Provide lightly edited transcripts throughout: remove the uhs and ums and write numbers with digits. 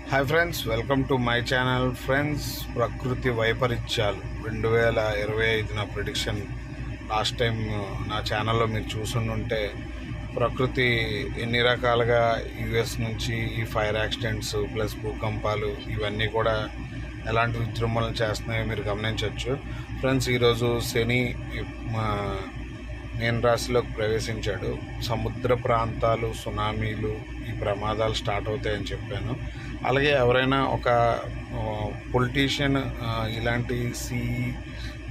Hi friends, welcome to my channel. Friends, ప్రకృతి వైపరీత్యాలు 2025 నా ప్రిడిక్షన్ లాస్ట్ టైం నా ఛానల్లో మీరు చూసుంటే ప్రకృతి ఎన్ని రకాలుగా యుఎస్ నుంచి ఈ ఫైర్ యాక్సిడెంట్స్ ప్లస్ భూకంపాలు ఇవన్నీ కూడా ఎలాంటి విజృంభణలు చేస్తున్నాయో మీరు గమనించవచ్చు. ఫ్రెండ్స్, ఈరోజు శని మీన రాశిలోకి ప్రవేశించాడు. సముద్ర ప్రాంతాలు, సునామీలు, ఈ ప్రమాదాలు స్టార్ట్ అవుతాయని చెప్పాను. అలాగే ఎవరైనా ఒక పొలిటీషియన్ ఇలాంటి సీ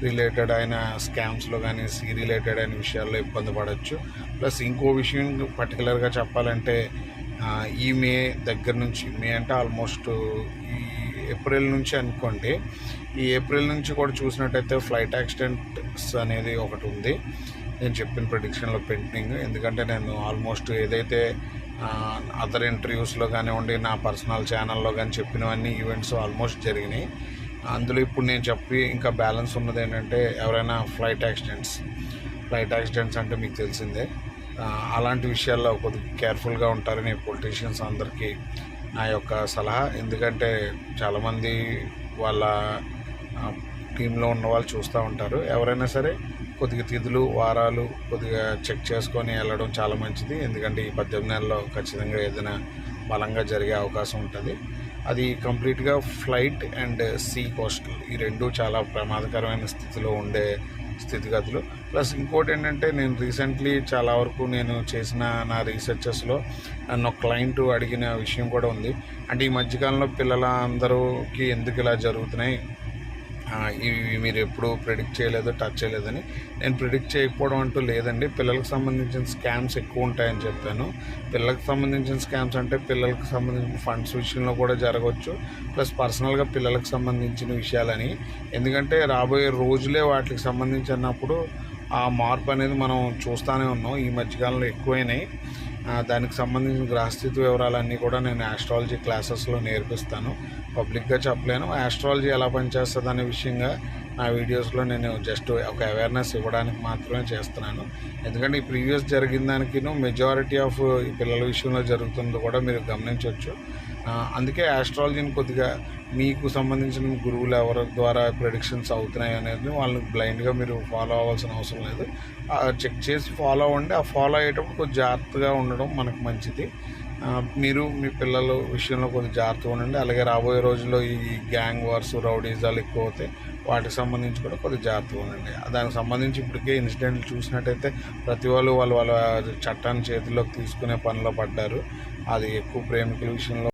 రిలేటెడ్ అయిన స్కామ్స్లో కానీ సీ రిలేటెడ్ అయిన విషయాల్లో ఇబ్బంది పడవచ్చు. ప్లస్ ఇంకో విషయం పర్టికులర్గా చెప్పాలంటే ఈ మే దగ్గర నుంచి, మే అంటే ఆల్మోస్ట్ ఈ ఏప్రిల్ నుంచి అనుకోండి, ఈ ఏప్రిల్ నుంచి కూడా చూసినట్టయితే ఫ్లైట్ యాక్సిడెంట్స్ అనేది ఒకటి ఉంది నేను చెప్పిన ప్రిడిక్షన్లో పెండింగ్. ఎందుకంటే నేను ఆల్మోస్ట్ ఏదైతే అదర్ ఇంటర్వ్యూస్లో కానివ్వండి, నా పర్సనల్ ఛానల్లో కానీ చెప్పినవన్నీ ఈవెంట్స్ ఆల్మోస్ట్ జరిగినాయి. అందులో ఇప్పుడు నేను చెప్పి ఇంకా బ్యాలెన్స్ ఉన్నది ఏంటంటే ఎవరైనా ఫ్లైట్ యాక్సిడెంట్స్ అంటే మీకు తెలిసిందే. అలాంటి విషయాల్లో కొద్దిగా కేర్ఫుల్గా ఉంటారని పొలిటీషియన్స్ అందరికీ నా యొక్క సలహా. ఎందుకంటే చాలామంది వాళ్ళ టీంలో ఉన్న వాళ్ళు చూస్తూ ఉంటారు. ఎవరైనా సరే కొద్దిగా తిథులు, వారాలు కొద్దిగా చెక్ చేసుకొని వెళ్ళడం చాలా మంచిది. ఎందుకంటే ఈ 18 నెలల్లో ఖచ్చితంగా ఏదైనా బలంగా జరిగే అవకాశం ఉంటుంది. అది కంప్లీట్గా ఫ్లైట్ అండ్ సీ కోస్టల్, ఈ రెండు చాలా ప్రమాదకరమైన స్థితిలో ఉండే స్థితిగతులు. ప్లస్ ఇంకోటి ఏంటంటే, నేను రీసెంట్లీ చాలా వరకు నేను చేసిన నా రీసెర్చెస్లో నన్ను ఒక క్లయింట్ అడిగిన విషయం కూడా ఉంది. అంటే ఈ మధ్యకాలంలో పిల్లలందరికీ ఎందుకు ఇలా జరుగుతున్నాయి, ఇవి మీరు ఎప్పుడు ప్రిడిక్ట్ చేయలేదు, టచ్ చేయలేదని. నేను ప్రిడిక్ట్ చేయకపోవడం అంటూ లేదండి. పిల్లలకు సంబంధించిన స్కామ్స్ ఎక్కువ ఉంటాయని చెప్పాను. పిల్లలకు సంబంధించిన స్కామ్స్ అంటే పిల్లలకు సంబంధించిన ఫండ్స్ విషయంలో కూడా జరగవచ్చు, ప్లస్ పర్సనల్గా పిల్లలకు సంబంధించిన విషయాలని. ఎందుకంటే రాబోయే రోజులే వాటికి సంబంధించినప్పుడు ఆ మార్పు అనేది మనం చూస్తూనే ఉన్నాం. ఈ మధ్యకాలంలో ఎక్కువైనాయి. దానికి సంబంధించిన గ్రహస్థితి వివరాలన్నీ కూడా నేను ఆస్ట్రాలజీ క్లాసెస్లో నేర్పిస్తాను. పబ్లిక్గా చెప్పలేను. ఆస్ట్రాలజీ ఎలా పనిచేస్తుంది అనే విషయంగా నా వీడియోస్లో నేను జస్ట్ ఒక అవేర్నెస్ ఇవ్వడానికి మాత్రమే చేస్తున్నాను. ఎందుకంటే ఈ ప్రీవియస్ జరిగిన దానికి మెజారిటీ ఆఫ్ ఈ పిల్లల విషయంలో జరుగుతుందో కూడా మీరు గమనించవచ్చు. అందుకే ఆస్ట్రాలజీని కొద్దిగా మీకు సంబంధించిన గురువులు ఎవరి ద్వారా ప్రెడిక్షన్స్ అవుతున్నాయి అనేది వాళ్ళని బ్లైండ్గా మీరు ఫాలో అవ్వాల్సిన అవసరం లేదు. చెక్ చేసి ఫాలో అవ్వండి. ఆ ఫాలో అయ్యేటప్పుడు కొద్దిగా జాగ్రత్తగా ఉండడం మనకు మంచిది. మీరు మీ పిల్లల విషయంలో కొద్దిగా జాగ్రత్తగా ఉండండి. అలాగే రాబోయే రోజుల్లో ఈ గ్యాంగ్ వార్స్, రౌడీజాలు ఎక్కువ అవుతాయి. వాటికి సంబంధించి కూడా కొద్దిగా జాగ్రత్తగా ఉండండి. దానికి సంబంధించి ఇప్పటికే ఇన్సిడెంట్లు చూసినట్టయితే ప్రతి వాళ్ళ చట్టాన్ని చేతిలోకి తీసుకునే పనిలో పడ్డారు. అది ఎక్కువ ప్రేమికుల విషయంలో